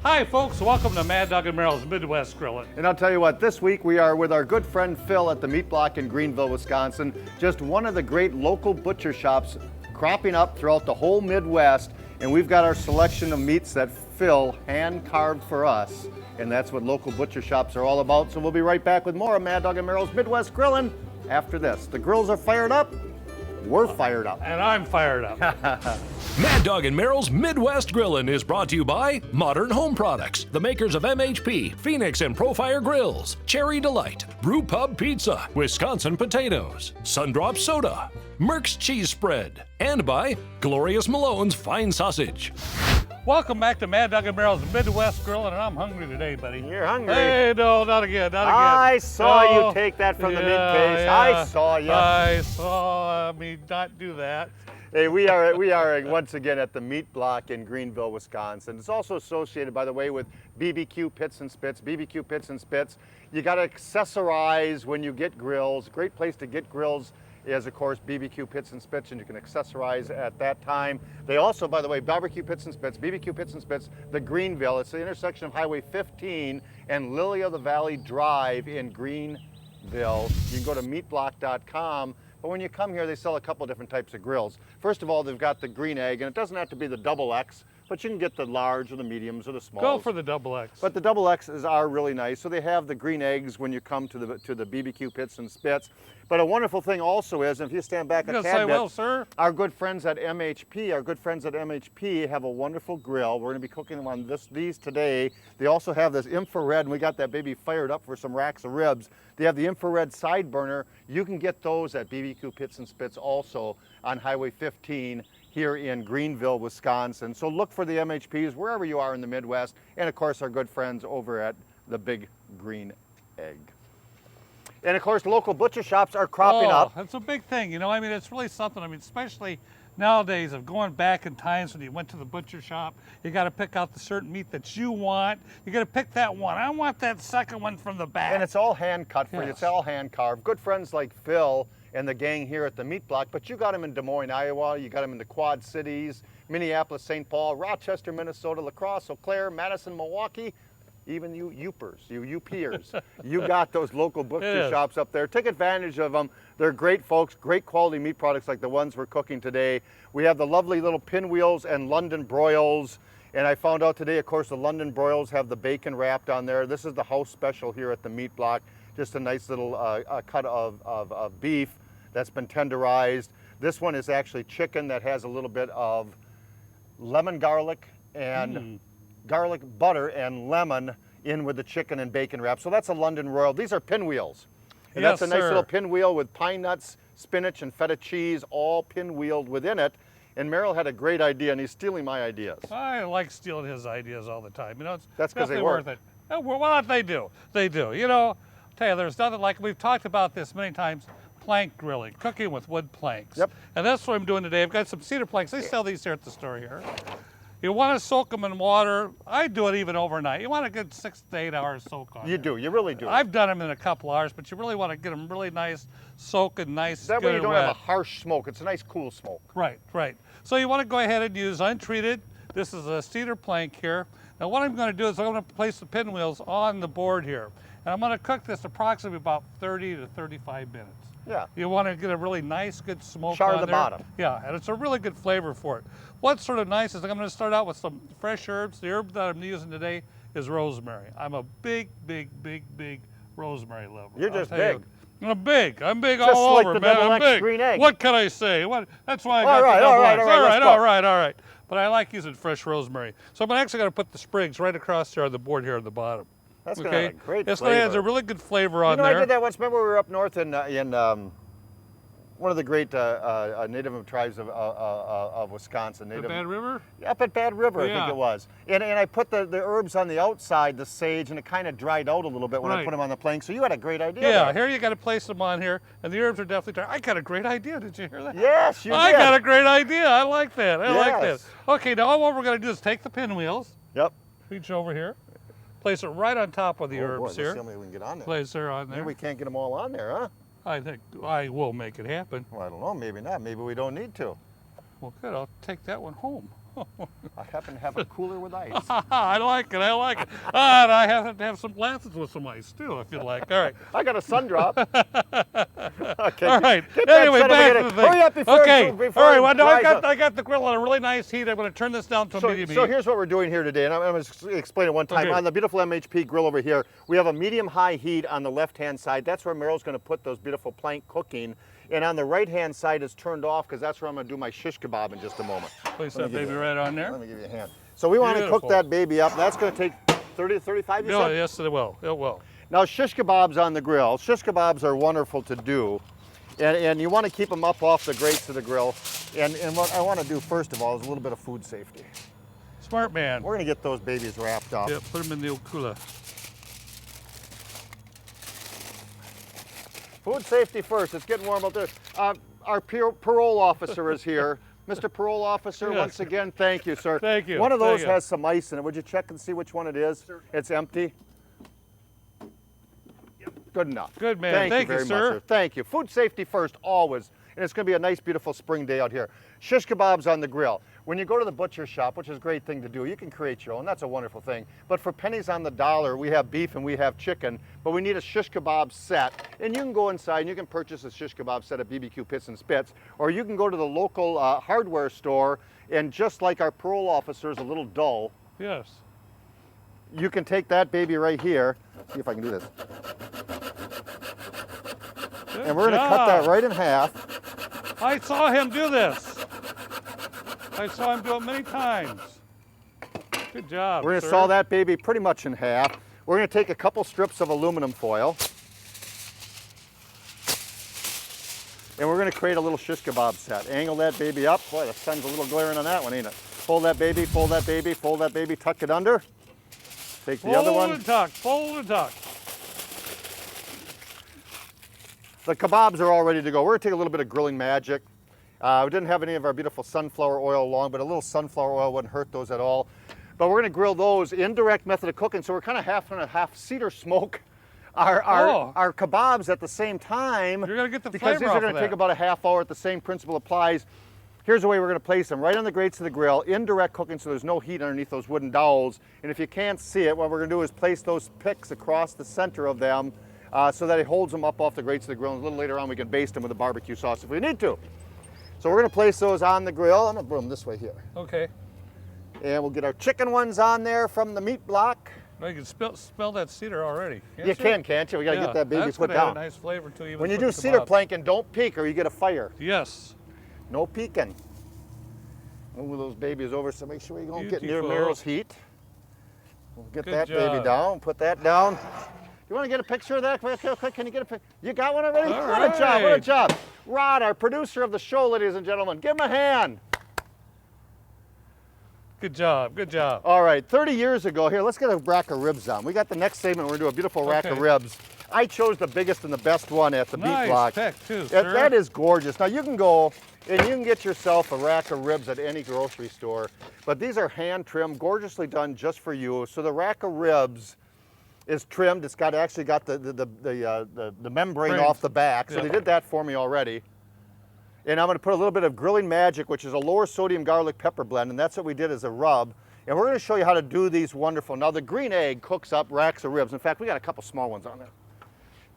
Hi folks, welcome to Mad Dog and Merrill's Midwest Grilling. And I'll tell you what, this week we are with our good friend Phil at the Meat Block in Greenville, Wisconsin. Just one of the great local butcher shops cropping up throughout the whole Midwest. And we've got our selection of meats that Phil hand carved for us. And that's what local butcher shops are all about. So we'll be right back with more of Mad Dog and Merrill's Midwest Grilling after this. The grills are fired up. We're fired up. And I'm fired up. Mad Dog and Merrill's Midwest Grillin' is brought to you by Modern Home Products, the makers of MHP, Phoenix and Profire Grills, Cherry Delight, Brew Pub Pizza, Wisconsin Potatoes, Sundrop Soda, Merck's Cheese Spread, and by Glorious Malone's Fine Sausage. Welcome back to Mad Dog and Merrill's Midwest Grilling, and I'm hungry today, buddy. You're hungry. Hey, no, not again, not again. I saw you take that from the meat case. Yeah. I saw you. I saw me not do that. Hey, we are once again at the Meat Block in Greenville, Wisconsin. It's also associated, by the way, with BBQ Pits and Spits. BBQ Pits and Spits. You got to accessorize when you get grills. Great place to get grills is, of course, BBQ Pits and Spits, and you can accessorize at that time. They also, by the way, barbecue pits and spits, BBQ Pits and Spits, the Greenville. It's the intersection of Highway 15 and Lily of the Valley Drive in Greenville. You can go to meatblock.com. But when you come here, they sell a couple different types of grills. First of all, they've got the green egg, and it doesn't have to be the double X, but you can get the large or the mediums or the smalls. Go for the double X. But the double X's are really nice. So they have the green eggs when you come to the BBQ Pits and Spits. But a wonderful thing also is, if you stand back a tad bit, well, sir. our good friends at MHP have a wonderful grill. We're going to be cooking them on these today. They also have this infrared, and we got that baby fired up for some racks of ribs. They have the infrared side burner. You can get those at BBQ Pits and Spits also on Highway 15 here in Greenville, Wisconsin. So look for the MHPs wherever you are in the Midwest, and of course our good friends over at the Big Green Egg. And of course, local butcher shops are cropping up. That's a big thing, you know. I mean, it's really something. I mean, especially nowadays of going back in times when you went to the butcher shop, you got to pick out the certain meat that you want. You got to pick that one. I want that second one from the back. And it's all hand cut for you. Yes. It's all hand carved. Good friends like Phil and the gang here at the Meat Block, but you got them in Des Moines, Iowa. You got them in the Quad Cities, Minneapolis, St. Paul, Rochester, Minnesota, La Crosse, Eau Claire, Madison, Milwaukee. Even you Upers, you UPers, you got those local butcher shops up there. Take advantage of them. They're great folks, great quality meat products like the ones we're cooking today. We have the lovely little pinwheels and London broils. And I found out today, of course, the London broils have the bacon wrapped on there. This is the house special here at the Meat Block. Just a nice little cut of beef that's been tenderized. This one is actually chicken that has a little bit of lemon garlic and garlic butter and lemon in with the chicken and bacon wrap. So that's a London Royal. These are pinwheels. And Yes, that's a nice sir. little pinwheel with pine nuts, spinach, and feta cheese all pinwheeled within it. And Merrill had a great idea, and he's stealing my ideas. I like stealing his ideas all the time. You know, it's That's 'cause they definitely work. worth it. Well, they do. They do. You know, tell you, there's nothing like, we've talked about this many times, plank grilling, cooking with wood planks. Yep. And that's what I'm doing today. I've got some cedar planks. They sell these here at the store here. You want to soak them in water. I do it even overnight. You want a good 6 to 8 hours soak on You them. do, you really do. I've done them in a couple hours, but you really want to get them really nice, soaking nice, That way good you don't wet. have a harsh smoke. It's a nice cool smoke. Right, right. So you want to go ahead and use untreated. This is a cedar plank here. Now what I'm going to do is I'm going to place the pinwheels on the board here. And I'm going to cook this approximately about 30 to 35 minutes. Yeah. You want to get a really nice, good smoke Char on the there. bottom. Yeah, and it's a really good flavor for it. What's sort of nice is I'm going to start out with some fresh herbs. The herb that I'm using today is rosemary. I'm a big rosemary lover. You're I'll just tell big. you. I'm big. I'm big Just all like over, the man. double I'm X big. green egg. What can I say? That's why I got All right, the double all right, X. all right, let's go. all right. But I like using fresh rosemary. So I'm actually going to put the sprigs right across there on the board here on the bottom. That's going to have a great It's flavor. going to have a really good flavor on You know, there. I did that once. Remember we were up north in one of the great native tribes of Wisconsin. The Bad River? Up at Bad River, I Yeah. think it was. And I put the herbs on the outside, the sage, and it kind of dried out a little bit when I Right. put them on the plank. So you had a great idea Yeah, there. here you got to place them on here, and the herbs are definitely dry. I got a great idea. Did you hear that? Yes, you I did. got a great idea. I like that. I like that. Yes. Okay, now what we're going to do is take the pinwheels, Yep. reach over here, place it right on top of the Oh, boy, herbs let's here. see how many we can get on there. Place her on Maybe there. we can't get them all on there, huh? I think I will make it happen. Well, I don't know. Maybe not. Maybe we don't need to. Well, good. I'll take that one home. I happen to have a cooler with ice. I like it. I like it. And I have to have some glasses with some ice too, if you like. All right. I got a sun drop. Okay. All right. Get that Anyway, son of a back gun. to the thing. Hurry up before Okay. before All right. it Well, no, dries up. I got the grill on a really nice heat. I'm going to turn this down to a medium heat. So here's what we're doing here today, and I'm going to explain it one time. Okay. On the beautiful MHP grill over here, we have a medium-high heat on the left-hand side. That's where Meryl's going to put those beautiful plank cooking. And on the right-hand side is turned off because that's where I'm going to do my shish kebab in just a moment. Place that baby right on there. Let me give you a hand. So we want to cook Beautiful. that baby up. That's going to take 30 to 35, you No, said? yes, it will. It will. Now, shish kebabs on the grill. Shish kebabs are wonderful to do. And you want to keep them up off the grates of the grill. And what I want to do, first of all, is a little bit of food safety. Smart man. We're going to get those babies wrapped up. Yeah, put them in the old cooler. Food safety first. It's getting warm out there. Our parole officer is here. Mr. Parole Officer, Yes. once again, thank you, sir. Thank you. One of those Thank you. has some ice in it. Would you check and see which one it is? Sure. It's empty. Yep. Good enough. Good man. Thank you Thank you, very sir. much, sir. Thank you. Food safety first, always. And it's going to be a nice, beautiful spring day out here. Shish kebabs on the grill. When you go to the butcher shop, which is a great thing to do, you can create your own. That's a wonderful thing. But for pennies on the dollar, we have beef and we have chicken, but we need a shish kebab set. And you can go inside and you can purchase a shish kebab set at BBQ Pits and Spits, or you can go to the local hardware store, and just like our parole officer is a little dull, Yes. you can take that baby right here. See if I can do this. Good And we're going to cut that job. right in half. I saw him do this. I saw him do it many times. Good job. We're going to sir. saw that baby pretty much in half. We're going to take a couple strips of aluminum foil. And we're going to create a little shish kebab set. Angle that baby up. Boy, the sun's a little glaring on that one, ain't it? Fold that baby, fold that baby, fold that baby, tuck it under. Take the other one. Fold and tuck. Fold and tuck. The kebabs are all ready to go. We're going to take a little bit of grilling magic. We didn't have any of our beautiful sunflower oil along, but a little sunflower oil wouldn't hurt those at all. But we're going to grill those indirect method of cooking, so we're kind of half and half cedar smoke our kebabs at the same time. You're going to get the because flavor these off are of going to take that. about a half hour. The same principle applies. Here's the way we're going to place them: right on the grates of the grill, indirect cooking, so there's no heat underneath those wooden dowels. And if you can't see it, what we're going to do is place those picks across the center of them so that it holds them up off the grates of the grill. And a little later on, we can baste them with a barbecue sauce if we need to. So we're going to place those on the grill. I'm going to put them this way here. Okay. And we'll get our chicken ones on there from the meat block. Well, you can smell that cedar already. You can, can't you? We got to get that baby that's put gonna have down. a nice flavor too. Even When you for do the cedar kebab. planking, don't peek or you get a fire. Yes. No peeking. Move those babies over so make sure we don't get near Beautiful. Meryl's heat. We'll get Good that baby job. down, put that down. You want to get a picture of that? Can you get a picture? You got one already? All What a job, what a right. job. Rod, our producer of the show, ladies and gentlemen, give him a hand. Good job. Good job. All right, 30 years ago, here, let's get a rack of ribs on. We got the next segment, we're gonna do a beautiful rack of Okay. ribs. I chose the biggest and the best one at the meat Nice block. pick too, sir. That is gorgeous. Now you can go and you can get yourself a rack of ribs at any grocery store, but these are hand trimmed, gorgeously done just for you. So the rack of ribs is trimmed. It's got actually got the membrane Brains. off the back. So Yeah. they did that for me already. And I'm going to put a little bit of grilling magic, which is a lower sodium garlic pepper blend, and that's what we did as a rub. And we're going to show you how to do these wonderful. Now the green egg cooks up racks of ribs. In fact, we got a couple small ones on there.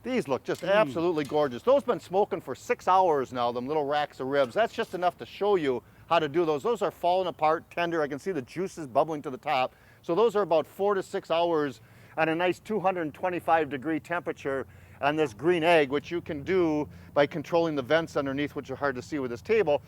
These look just absolutely gorgeous. Those been smoking for 6 hours now, them little racks of ribs. That's just enough to show you how to do those. Those are falling apart, tender. I can see the juices bubbling to the top. So those are about 4 to 6 hours at a nice 225-degree temperature on this green egg, which you can do by controlling the vents underneath, which are hard to see with this table.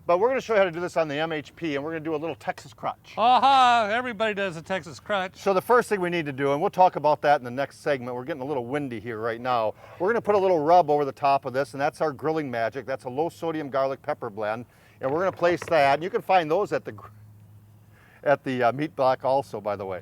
But we're going to show you how to do this on the MHP, and we're going to do a little Texas crunch. Aha! Everybody does a Texas crunch. So the first thing we need to do, and we'll talk about that in the next segment, we're getting a little windy here right now. We're going to put a little rub over the top of this, and that's our grilling magic. That's a low sodium garlic pepper blend, and we're going to place that. And you can find those at the meat block also, by the way.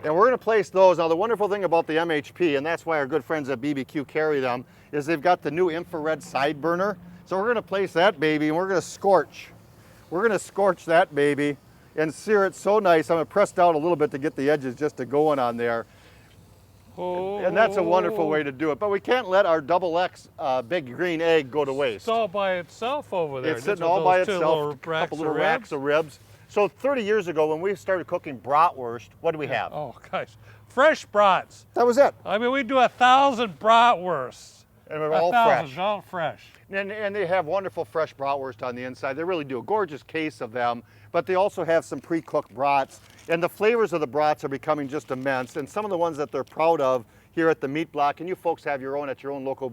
And we're going to place those. Now the wonderful thing about the MHP, and that's why our good friends at BBQ carry them, is they've got the new infrared side burner. So we're going to place that baby, and we're going to scorch. We're going to scorch that baby and sear it so nice. I'm going to press down a little bit to get the edges just to going on there. Oh. And that's a wonderful way to do it. But we can't let our double X big green egg go to waste. It's all by itself over there. It's Just sitting with all by those two itself, little a couple little racks racks of ribs. So 30 years ago when we started cooking bratwurst, what do we have? Oh gosh, fresh brats. That was it. I mean, we do 1,000 bratwursts. And they're all 1,000, fresh. all fresh. And they have wonderful fresh bratwurst on the inside. They really do a gorgeous case of them, but they also have some pre-cooked brats. And the flavors of the brats are becoming just immense. And some of the ones that they're proud of here at the Meat Block, and you folks have your own at your own local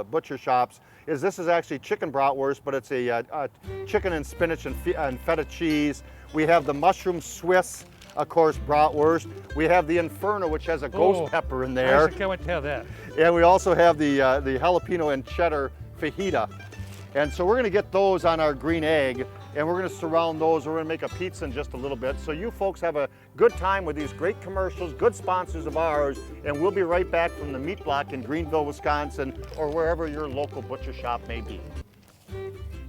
butcher shops, is this is actually chicken bratwurst, but it's a chicken and spinach and feta cheese. We have the mushroom Swiss, of course, bratwurst. We have the Inferno, which has a ghost pepper in there. I can't wait to have that. And we also have the jalapeno and cheddar fajita. And so we're gonna get those on our green egg, and we're gonna surround those. We're gonna make a pizza in just a little bit. So you folks have a good time with these great commercials, good sponsors of ours, and we'll be right back from the Meat Block in Greenville, Wisconsin, or wherever your local butcher shop may be.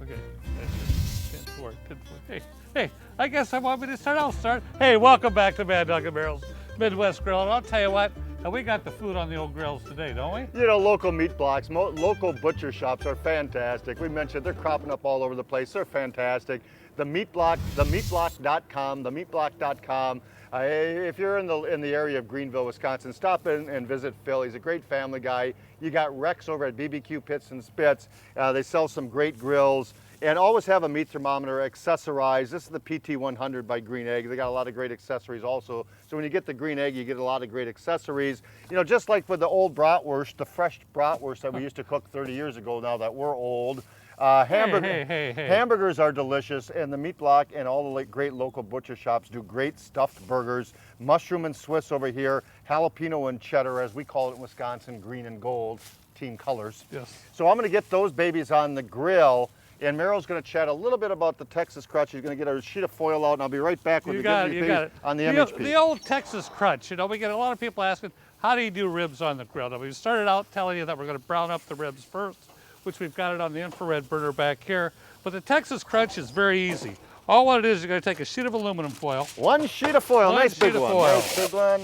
Okay, that's 10-4, 10-4. Hey, I guess I want me to start. I'll start. Hey, welcome back to Mad Dog and Merrill's Midwest Grill. And I'll tell you what, we got the food on the old grills today, don't we? You know, local meat blocks, local butcher shops are fantastic. We mentioned they're cropping up all over the place. They're fantastic. The Meat Block, themeatblock.com, themeatblock.com. If you're in the area of Greenville, Wisconsin, stop in and visit Phil. He's a great family guy. You got Rex over at BBQ Pits and Spits. They sell some great grills. And always have a meat thermometer accessorized. This is the PT100 by Green Egg. They got a lot of great accessories also. So when you get the Green Egg, you get a lot of great accessories. You know, just like with the old bratwurst, the fresh bratwurst that we used to cook 30 years ago now that we're old. Hamburgers are delicious, and the Meat Block and all the great local butcher shops do great stuffed burgers. Mushroom and Swiss over here, jalapeno and cheddar, as we call it in Wisconsin, green and gold, team colors. Yes. So I'm gonna get those babies on the grill. And Merrill's going to chat a little bit about the Texas crutch. He's going to get a sheet of foil out, and I'll be right back with you got it. On the MHP. The old Texas crunch. You know, we get a lot of people asking, how do you do ribs on the grill? Now, we started out telling you that we're going to brown up the ribs first, which we've got it on the infrared burner back here. But the Texas crunch is very easy. All what it is, you're going to take a sheet of aluminum foil. One sheet of foil. Nice big one. Nice big one.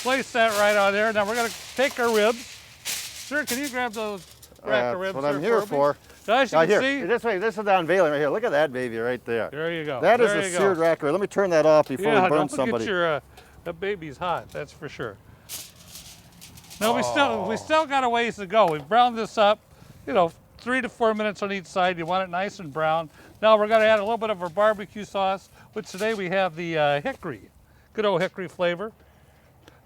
Place that right on there. Now we're going to take our ribs. Sir, can you grab those rack of ribs? That's what I'm here for. As you can see, this is the unveiling right here. Look at that baby right there. There you go. That is a seared rack rib. Let me turn that off before we burn somebody. That baby's hot, that's for sure. Now we still got a ways to go. We've browned this up, you know, 3 to 4 minutes on each side. You want it nice and brown. Now we're going to add a little bit of our barbecue sauce, which today we have the hickory, good old hickory flavor.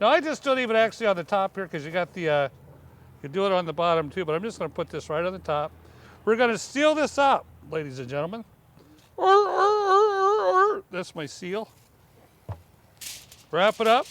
Now I just don't even actually on the top here because you got the, you do it on the bottom too, but I'm just going to put this right on the top. We're going to seal this up, ladies and gentlemen. That's my seal. Wrap it up.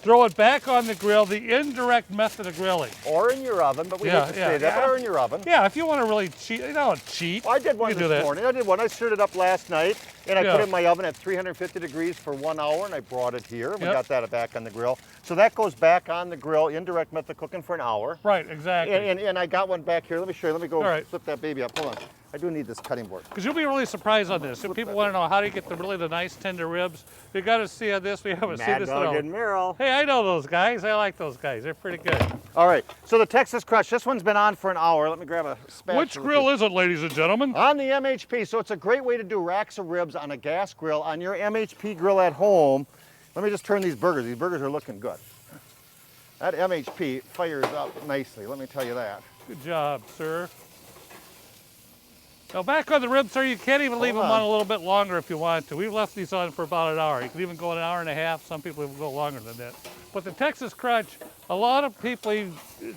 Throw it back on the grill, the indirect method of grilling. Or in your oven, but we hate to say that, or in your oven. Yeah, if you want to really cheat, you know, cheat. Well, I did one this morning. I did one. I stirred it up last night, and I put it in my oven at 350 degrees for 1 hour, and I brought it here. We got that back on the grill. So that goes back on the grill, indirect method cooking for an hour. Right, exactly. And I got one back here. Let me show you. Let me go flip that baby up. Hold on. I do need this cutting board. Because you'll be really surprised on this. If people want to know how to get the nice tender ribs, you got to see on this. We haven't seen this at all. Mad Dog and Merrill. Hey, I know those guys. I like those guys. They're pretty good. All right. So the Texas crutch. This one's been on for an hour. Let me grab a spatula. Which grill is it, ladies and gentlemen? On the MHP. So it's a great way to do racks of ribs on a gas grill on your MHP grill at home. Let me just turn these burgers. These burgers are looking good. That MHP fires up nicely. Let me tell you that. Good job, sir. Now back on the ribs, sir, you can't even leave them on a little bit longer if you want to. We've left these on for about an hour. You can even go an hour and a half. Some people even go longer than that. But the Texas crunch, a lot of people,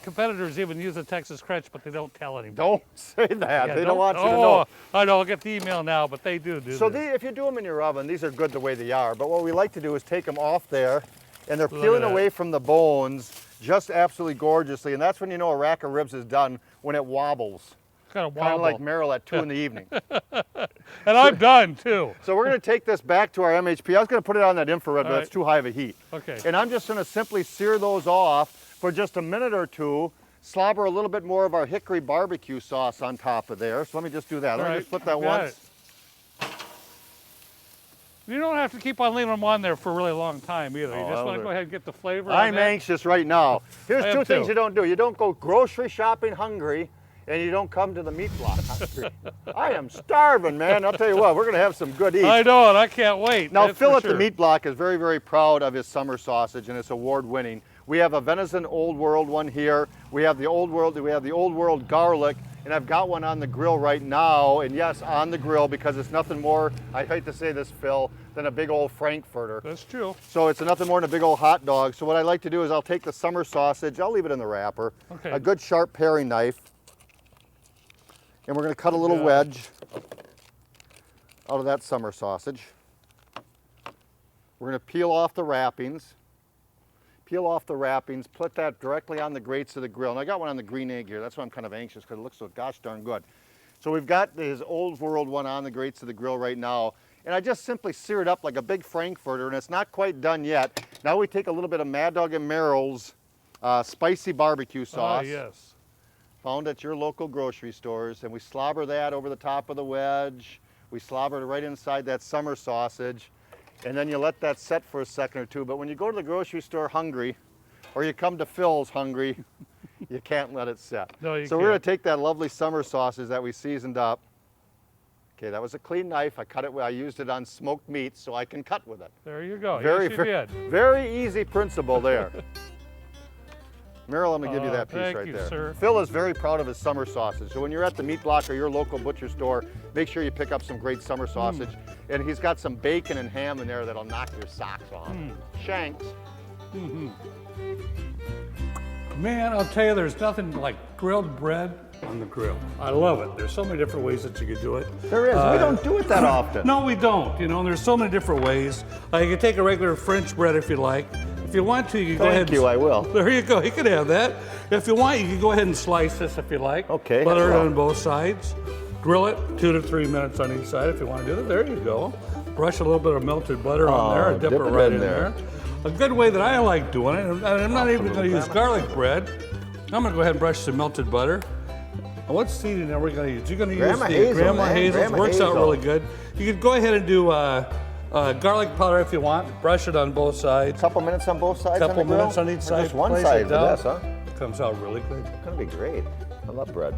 competitors even use the Texas crunch, but they don't tell anybody. Don't say that. They don't want you to know. I know, I'll get the email now, but they do So if you do them in your oven, these are good the way they are. But what we like to do is take them off there, and they're peeling away from the bones just absolutely gorgeously. And that's when you know a rack of ribs is done, when it wobbles. Kind of like Merrill at 2 in the evening. And I'm done too. So we're going to take this back to our MHP. I was going to put it on that infrared, but it's too high of a heat. Okay. And I'm just going to simply sear those off for just a minute or two, slobber a little bit more of our hickory barbecue sauce on top of there. So let me just do that. Let me just flip that once. You don't have to keep on leaving them on there for a really long time either. You just want to go ahead and get the flavor. I'm anxious right now. Here's two things you don't do. You don't go grocery shopping hungry and you don't come to the meat block hungry. I am starving, man. I'll tell you what, we're going to have some good eats. I know, and I can't wait. Now, that's Phil for at the sure. meat block is very, very proud of his summer sausage, and it's award-winning. We have a venison Old World one here. We have the Old World garlic, and I've got one on the grill right now. And yes, on the grill, because it's nothing more, I hate to say this, Phil, than a big old Frankfurter. That's true. So it's nothing more than a big old hot dog. So what I like to do is I'll take the summer sausage, I'll leave it in the wrapper, Okay. a good sharp paring knife, and we're going to cut a little wedge out of that summer sausage. We're going to peel off the wrappings. Put that directly on the grates of the grill. And I got one on the green egg here. That's why I'm kind of anxious, because it looks so gosh darn good. So we've got his Old World one on the grates of the grill right now. And I just simply sear it up like a big Frankfurter, and it's not quite done yet. Now we take a little bit of Mad Dog and Merrill's spicy barbecue sauce. Ah, yes. Found at your local grocery stores, and we slobber that over the top of the wedge. We slobber it right inside that summer sausage, and then you let that set for a second or two. But when you go to the grocery store hungry, or you come to Phil's hungry, you can't let it set. No, you so we're gonna can't. take that lovely summer sausage that we seasoned up. Okay, that was a clean knife. I used it on smoked meat, so I can cut with it. There you go. Very, yes, you very, did. very easy principle there. Merrill, I'm going to give you that piece thank right you, there. sir. Phil is very proud of his summer sausage. So when you're at the meat block or your local butcher store, make sure you pick up some great summer sausage. And he's got some bacon and ham in there that'll knock your socks off. Shanks. Man, I'll tell you, there's nothing like grilled bread on the grill. I love it. There's so many different ways that you could do it. There is. We don't do it that often. No, we don't. You know, there's so many different ways. You can take a regular French bread if you like. If you want to, you can go ahead. Thank you, I will. There you go. You can have that. If you want, you can go ahead and slice this if you like. Okay, Butter it well. on both sides. Grill it 2 to 3 minutes on each side if you want to do it. There you go. Brush a little bit of melted butter on there and dip it right in there. A good way that I like doing it, and I'm not even going to use garlic bread. I'm going to go ahead and brush some melted butter. And what seasoning are we going to use? You're going to use Grandma the Hazel, Grandma man. Hazel's. Grandma Works out Hazel. really good. You could go ahead and do garlic powder if you want. Brush it on both sides. Couple minutes on both sides Couple on the grill? minutes on each Or side. Just one Place side it for down. this, huh? Comes out really good. It's gonna be great. I love bread.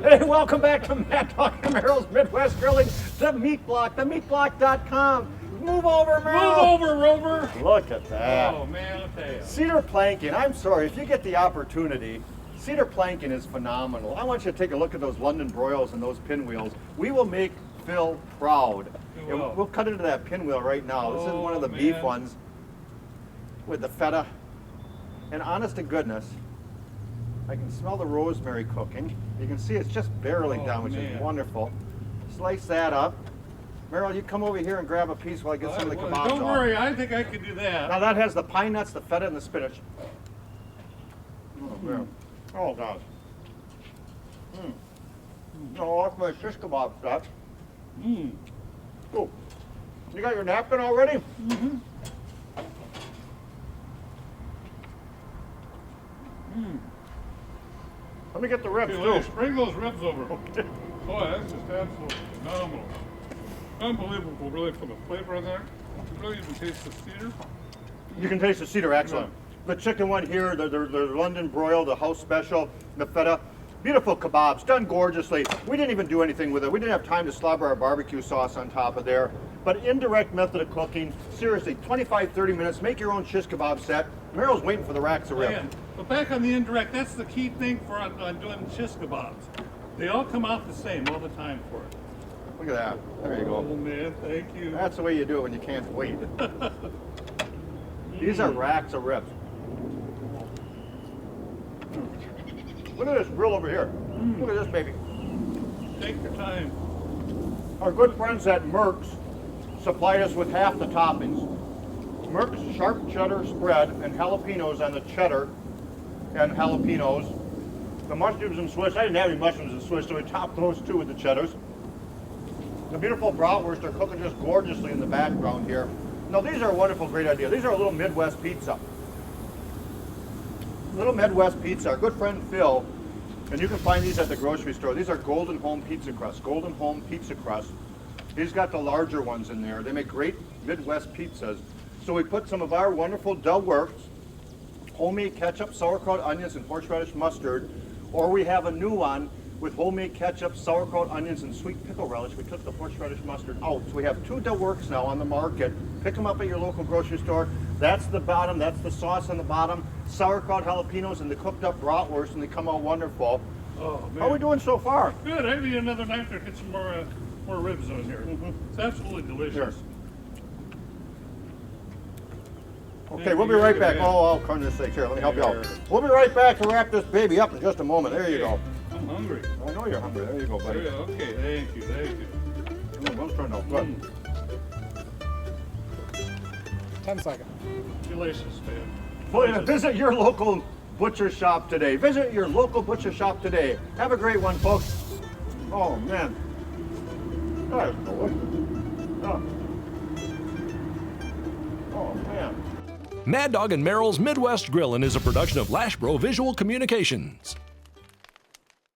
Hey, welcome back to Matt Dog and Merrill's Midwest Grilling, the Meat Block, themeatblock.com. Move over, Merrill. Move over, Rover. Look at that. Oh man, I'll tell you. Cedar planking, I'm sorry, if you get the opportunity, cedar planking is phenomenal. I want you to take a look at those London broils and those pinwheels. We will make Phil proud. We And will. we'll cut into that pinwheel right now. This is one of the Oh, beef man. ones with the feta. And honest to goodness, I can smell the rosemary cooking. You can see it's just barreling Oh, down, which man. is wonderful. Slice that up. Merrill, you come over here and grab a piece while I get some of the kebabs Don't off. worry, I think I can do that. Now that has the pine nuts, the feta, and the spinach. Oh, man. Oh, gosh. No, that's my shish kebab stuff. Oh, you got your napkin already? Let me get the ribs, too. Bring those ribs over. Boy, that's just absolutely phenomenal. Unbelievable, really, for the flavor of that. You really even taste the cedar. You can taste the cedar, excellent. The chicken one here, the London broil, the house special, the feta. Beautiful kebabs, done gorgeously. We didn't even do anything with it. We didn't have time to slobber our barbecue sauce on top of there. But indirect method of cooking, seriously, 25, 30 minutes, make your own shish kebab set. Merrill's waiting for the racks of ribs. Yeah. But back on the indirect, that's the key thing for on doing shish kebabs. They all come out the same all the time for it. Look at that. There you Oh go. man, thank you. That's the way you do it when you can't wait. These are racks of ribs. Look at this grill over here. Look at this baby. Take your time. Our good friends at Merck's supplied us with half the toppings. Merck's sharp cheddar spread and jalapenos on the cheddar and jalapenos. The mushrooms and Swiss, I didn't have any mushrooms and Swiss, so we topped those two with the cheddars. The beautiful bratwurst are cooking just gorgeously in the background here. Now these are a wonderful, great idea. These are a little Midwest pizza. Little Midwest pizza. Our good friend Phil, and you can find these at the grocery store. These are Golden Home Pizza Crust. Golden Home Pizza Crust. He's got the larger ones in there. They make great Midwest pizzas. So we put some of our wonderful dough works homemade ketchup, sauerkraut, onions, and horseradish mustard. Or we have a new one with homemade ketchup, sauerkraut, onions, and sweet pickle relish. We took the horseradish mustard out. So we have two that works now on the market. Pick them up at your local grocery store. That's the bottom, that's the sauce on the bottom. Sauerkraut, jalapenos, and the cooked up bratwurst, and they come out wonderful. Oh, man. How are we doing so far? Good. I need another knife to get some more ribs on here. It's absolutely delicious. Okay, we'll be right back. Oh, I'll turn this thing here. Let me help you out. We'll be right back to wrap this baby up in just a moment. There you go. I'm hungry. I know you're hungry. There you go, buddy. Okay, thank you. Those turned out good. 10 seconds. Delicious, man. Well, visit your local butcher shop today. Visit your local butcher shop today. Have a great one, folks. Oh, man. Oh, oh man. Mad Dog and Merrill's Midwest Grillin' is a production of Lashbro Visual Communications.